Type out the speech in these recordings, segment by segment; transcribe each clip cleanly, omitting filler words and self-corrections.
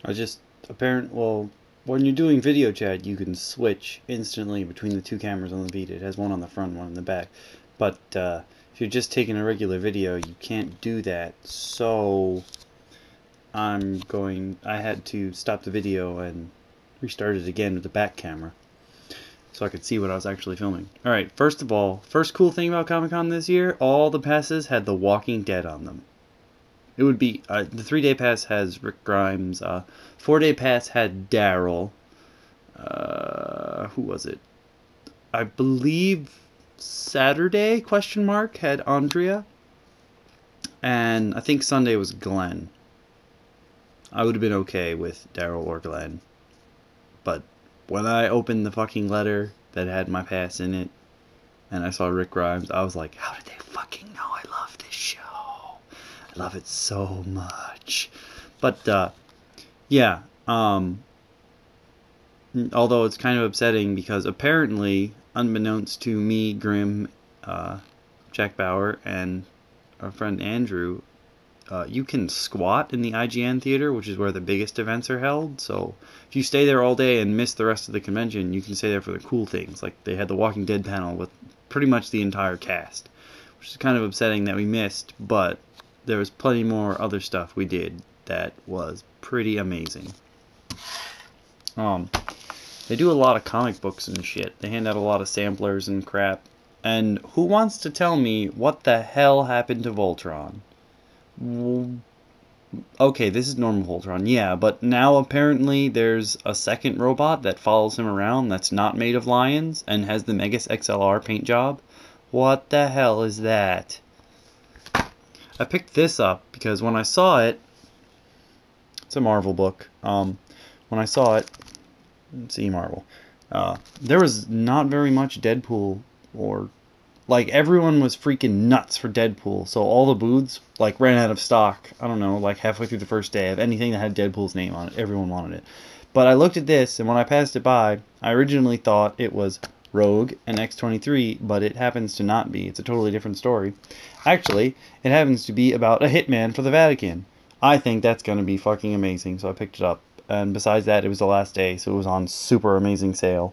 I just well, when you're doing video chat, you can switch instantly between the two cameras on the Vita. It has one on the front, one in the back. But if you're just taking a regular video, you can't do that. So I had to stop the video and restart it again with the back camera so I could see what I was actually filming. Alright, first of all, first cool thing about Comic-Con this year, all the passes had The Walking Dead on them. It would be, the 3-day pass has Rick Grimes, 4-day pass had Daryl, who was it? I believe Saturday, question mark, had Andrea, and I think Sunday was Glenn. I would have been okay with Daryl or Glenn, but when I opened the fucking letter that had my pass in it, and I saw Rick Grimes, I was like, how did they fucking know I love this show? I love it so much. But, yeah, although it's kind of upsetting because apparently, unbeknownst to me, Grim, Jack Bauer, and our friend Andrew, you can squat in the IGN theater, which is where the biggest events are held. So if you stay there all day and miss the rest of the convention, you can stay there for the cool things. Like they had the Walking Dead panel with pretty much the entire cast, which is kind of upsetting that we missed, but there was plenty more other stuff we did that was pretty amazing. They do a lot of comic books and shit. They hand out a lot of samplers and crap. And who wants to tell me what the hell happened to Voltron? Okay, this is normal Voltron, yeah, but now apparently there's a second robot that follows him around that's not made of lions and has the Megas XLR paint job. What the hell is that? I picked this up because when I saw it, it's a Marvel book. When I saw it, let's see, Marvel, there was not very much Deadpool, or like everyone was freaking nuts for Deadpool, so all the booths like ran out of stock. I don't know, like halfway through the first day of anything that had Deadpool's name on it. Everyone wanted it. But I looked at this, and when I passed it by, I originally thought it was Rogue and X-23, but it happens to not be. It's a totally different story. Actually, it happens to be about a hitman for the Vatican. I think that's going to be fucking amazing, so I picked it up. And besides that, it was the last day, so it was on super amazing sale.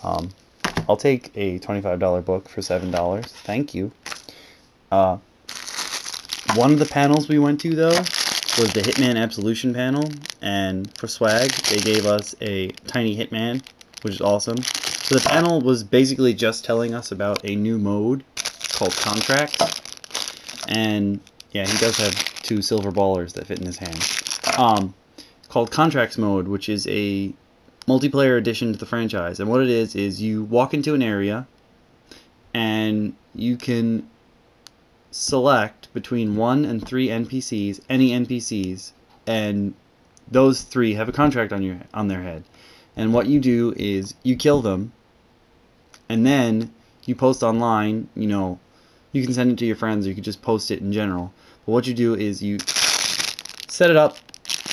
I'll take a $25 book for $7. Thank you. One of the panels we went to, though, was the Hitman Absolution panel. And for swag, they gave us a tiny Hitman, which is awesome. So the panel was basically just telling us about a new mode called Contracts. And, yeah, he does have 2 silver ballers that fit in his hand. Called Contracts mode, which is a multiplayer addition to the franchise. And what it is you walk into an area and you can select between 1 and 3 NPCs, any NPCs, and those 3 have a contract on their head. And what you do is you kill them, and then you post online. You know, you can send it to your friends, or you can just post it in general. But what you do is you set it up.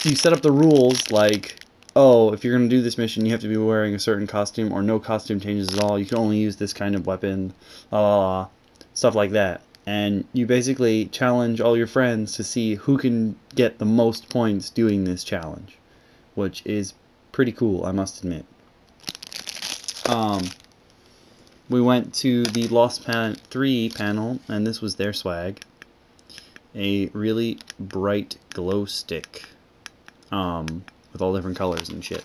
You set up the rules like, oh, if you're going to do this mission, you have to be wearing a certain costume, or no costume changes at all. You can only use this kind of weapon, stuff like that. And you basically challenge all your friends to see who can get the most points doing this challenge, which is pretty cool, I must admit. We went to the Lost Planet 3 panel, and this was their swag. A really bright glow stick. With all different colors and shit.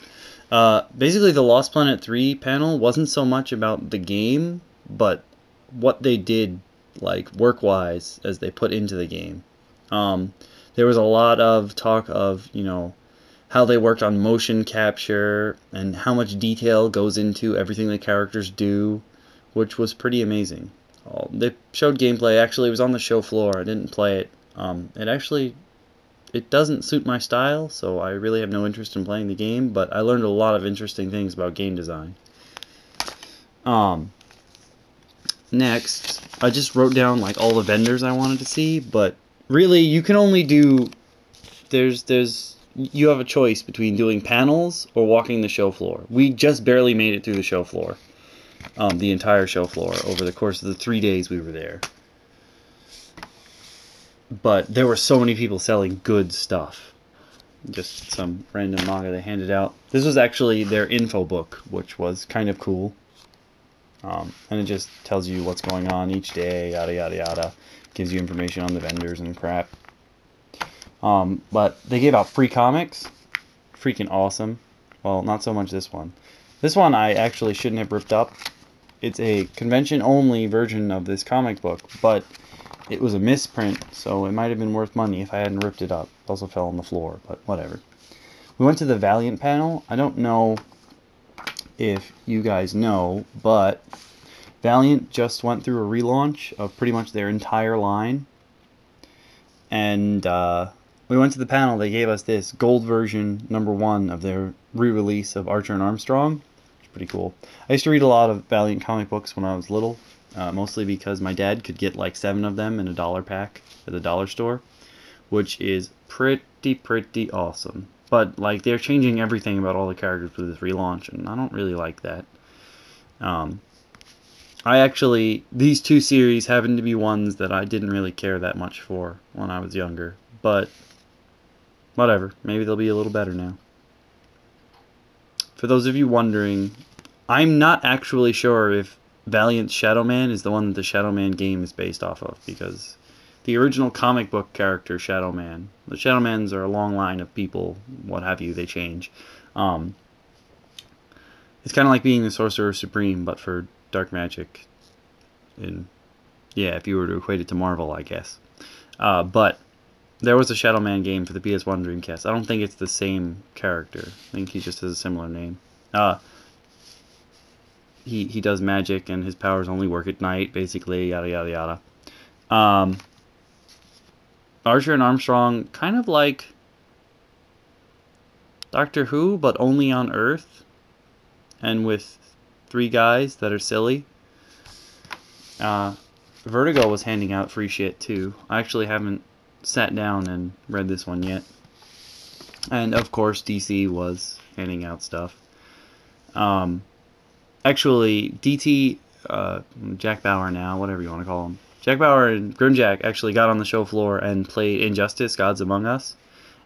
Basically, the Lost Planet 3 panel wasn't so much about the game, but what they did, like, work-wise, as they put into the game. There was a lot of talk of, you know, how they worked on motion capture, and how much detail goes into everything the characters do, which was pretty amazing. They showed gameplay. Actually, it was on the show floor. I didn't play it. It doesn't suit my style, so I really have no interest in playing the game, but I learned a lot of interesting things about game design. Next, I just wrote down like all the vendors I wanted to see, but really you can only do, you have a choice between doing panels or walking the show floor. We just barely made it through the show floor. The entire show floor over the course of the 3 days we were there. But there were so many people selling good stuff. just some random manga they handed out. This was actually their info book, which was kind of cool. And it just tells you what's going on each day, yada yada yada. Gives you information on the vendors and crap. But they gave out free comics. Freaking awesome. Well, not so much this one. This one I actually shouldn't have ripped up. It's a convention-only version of this comic book, but it was a misprint, so it might have been worth money if I hadn't ripped it up. It also fell on the floor, but whatever. We went to the Valiant panel. I don't know if you guys know, but Valiant just went through a relaunch of pretty much their entire line. And we went to the panel. They gave us this gold version, #1 of their re-release of Archer and Armstrong. It's pretty cool. I used to read a lot of Valiant comic books when I was little, mostly because my dad could get like 7 of them in a $1 pack at the dollar store, which is pretty awesome. But like they're changing everything about all the characters with this relaunch, and I don't really like that. These 2 series happen to be ones that I didn't really care that much for when I was younger, but whatever, maybe they'll be a little better now. For those of you wondering, I'm not actually sure if Valiant's Shadow Man is the one that the Shadow Man game is based off of, because the original comic book character, Shadow Man, the Shadow Mans are a long line of people, what have you, they change. It's kind of like being the Sorcerer Supreme, but for dark magic. And yeah, if you were to equate it to Marvel, I guess. But there was a Shadow Man game for the PS1 Dreamcast. I don't think it's the same character. I think he just has a similar name. He does magic, and his powers only work at night, basically, yada yada yada. Archer and Armstrong, kind of like Doctor Who, but only on Earth, and with 3 guys that are silly. Vertigo was handing out free shit too. I actually haven't sat down and read this one yet. And of course DC was handing out stuff. Actually, DT, Jack Bauer now, whatever you want to call him. Jack Bauer and Grimjack actually got on the show floor and played Injustice: Gods Among Us.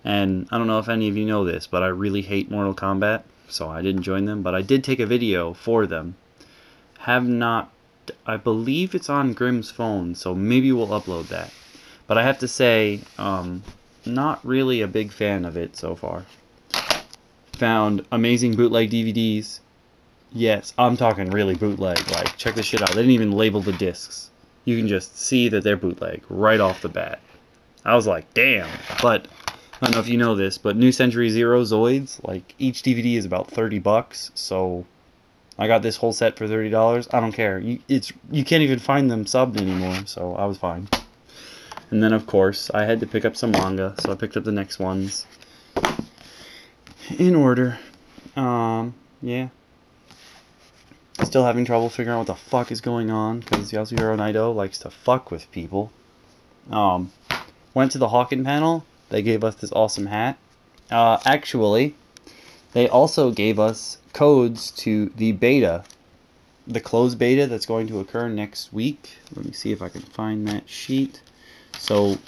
And I don't know if any of you know this, but I really hate Mortal Kombat, so I didn't join them. But I did take a video for them. I believe it's on Grim's phone, so maybe we'll upload that. But I have to say, not really a big fan of it so far. Found amazing bootleg DVDs. Yes, I'm talking really bootleg. Like, check this shit out. They didn't even label the discs. You can just see that they're bootleg right off the bat. I was like, damn. But I don't know if you know this, but New Century Zero Zoids, like each DVD is about $30, so I got this whole set for $30. I don't care. You can't even find them subbed anymore, so I was fine. And then of course I had to pick up some manga, so I picked up the next ones in order. Yeah. Still having trouble figuring out what the fuck is going on, because Yasuhiro Naito likes to fuck with people. Went to the Hawken panel. They gave us this awesome hat. Actually, they also gave us codes to the beta. The closed beta that's going to occur next week. Let me see if I can find that sheet. So,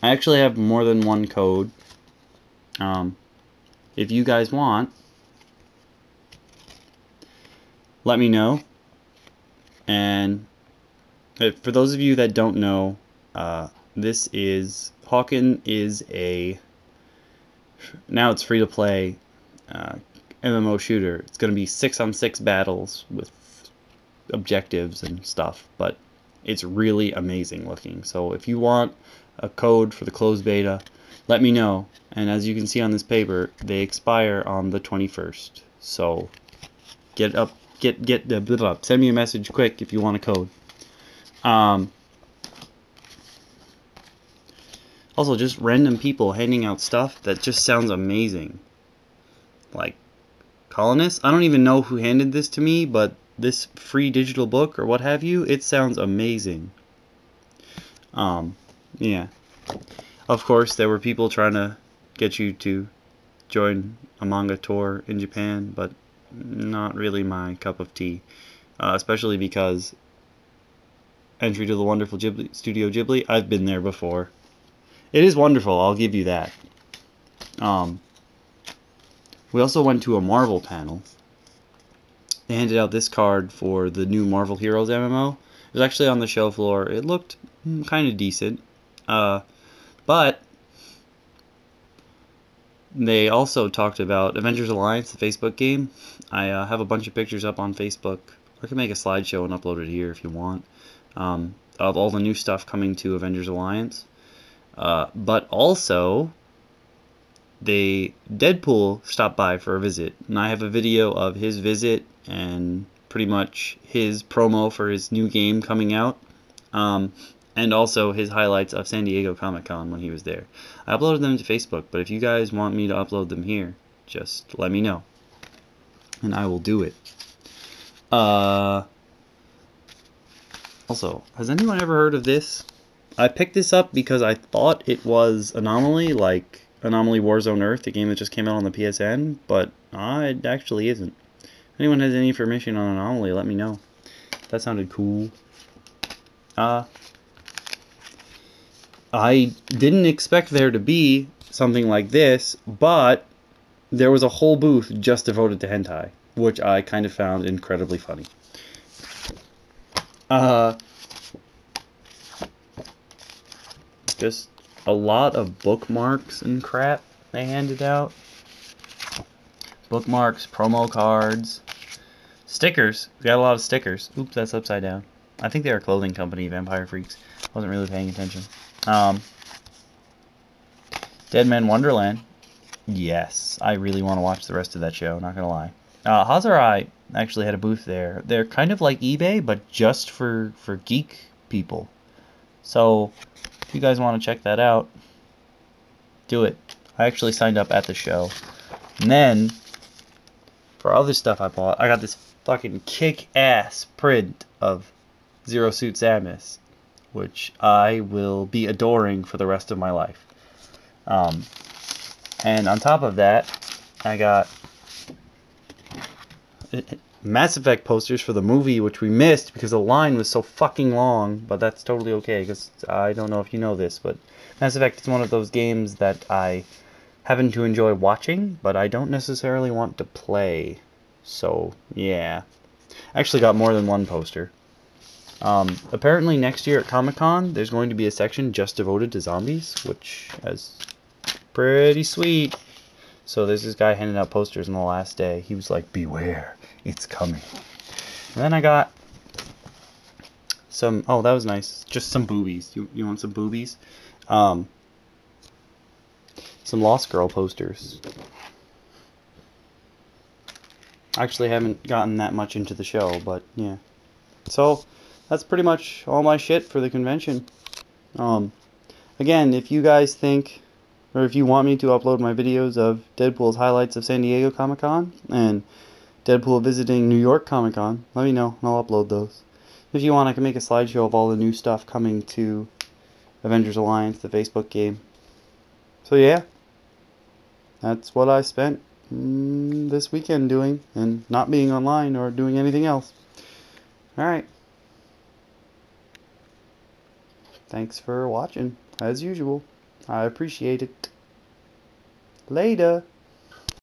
I actually have more than one code. If you guys want, let me know. And for those of you that don't know, Hawken is now it's free to play MMO shooter. It's going to be 6-on-6 battles with objectives and stuff, but it's really amazing looking. So if you want a code for the closed beta, let me know. And as you can see on this paper, they expire on the 21st. So send me a message quick if you want a code. Also, just random people handing out stuff that just sounds amazing. Like colonists. I don't even know who handed this to me, but this free digital book or what have you, it sounds amazing. Yeah. Of course, there were people trying to get you to join a manga tour in Japan, but not really my cup of tea. Especially because Entry to the Wonderful Studio Ghibli, I've been there before. It is wonderful, I'll give you that. We also went to a Marvel panel. They handed out this card for the new Marvel Heroes MMO. It was actually on the show floor. It looked kind of decent. But they also talked about Avengers Alliance, the Facebook game. I have a bunch of pictures up on Facebook. I can make a slideshow and upload it here if you want. Of all the new stuff coming to Avengers Alliance. But also, Deadpool stopped by for a visit. And I have a video of his visit and pretty much his promo for his new game coming out. And also his highlights of San Diego Comic-Con when he was there. I uploaded them to Facebook, but if you guys want me to upload them here, just let me know. And I will do it. Also, has anyone ever heard of this? I picked this up because I thought it was Anomaly, like Anomaly Warzone Earth, the game that just came out on the PSN, but it actually isn't. If anyone has any information on Anomaly, let me know. That sounded cool. I didn't expect there to be something like this, but there was a whole booth just devoted to hentai, which I kind of found incredibly funny. Just a lot of bookmarks and crap they handed out. Bookmarks, promo cards, stickers. We got a lot of stickers. Oops, that's upside down. I think they're a clothing company, Vampire Freaks. Wasn't really paying attention. Dead Man Wonderland. Yes, I really want to watch the rest of that show, not gonna lie. Hazurai actually had a booth there. They're kind of like eBay, but just for geek people. So, if you guys want to check that out, do it. I actually signed up at the show. And then, for other stuff I bought, I got this fucking kick-ass print of Zero Suit Samus, which I will be adoring for the rest of my life. And on top of that, I got Mass Effect posters for the movie, which we missed because the line was so fucking long, but that's totally okay, because I don't know if you know this, but Mass Effect is one of those games that I happen to enjoy watching, but I don't necessarily want to play. So, yeah. I actually got more than one poster. Apparently next year at Comic-Con, there's going to be a section just devoted to zombies, which is pretty sweet. So there's this guy handing out posters on the last day. He was like, beware, it's coming. And then I got some, oh, that was nice, just some boobies. You want some boobies? Some Lost Girl posters. I actually haven't gotten that much into the show, but yeah. So, that's pretty much all my shit for the convention. Again, if you guys think, or if you want me to upload my videos of Deadpool's highlights of San Diego Comic-Con and Deadpool visiting New York Comic-Con, let me know and I'll upload those. If you want, I can make a slideshow of all the new stuff coming to Avengers Alliance, the Facebook game. So yeah, that's what I spent this weekend doing, and not being online or doing anything else. Alright. Thanks for watching, as usual. I appreciate it. Later.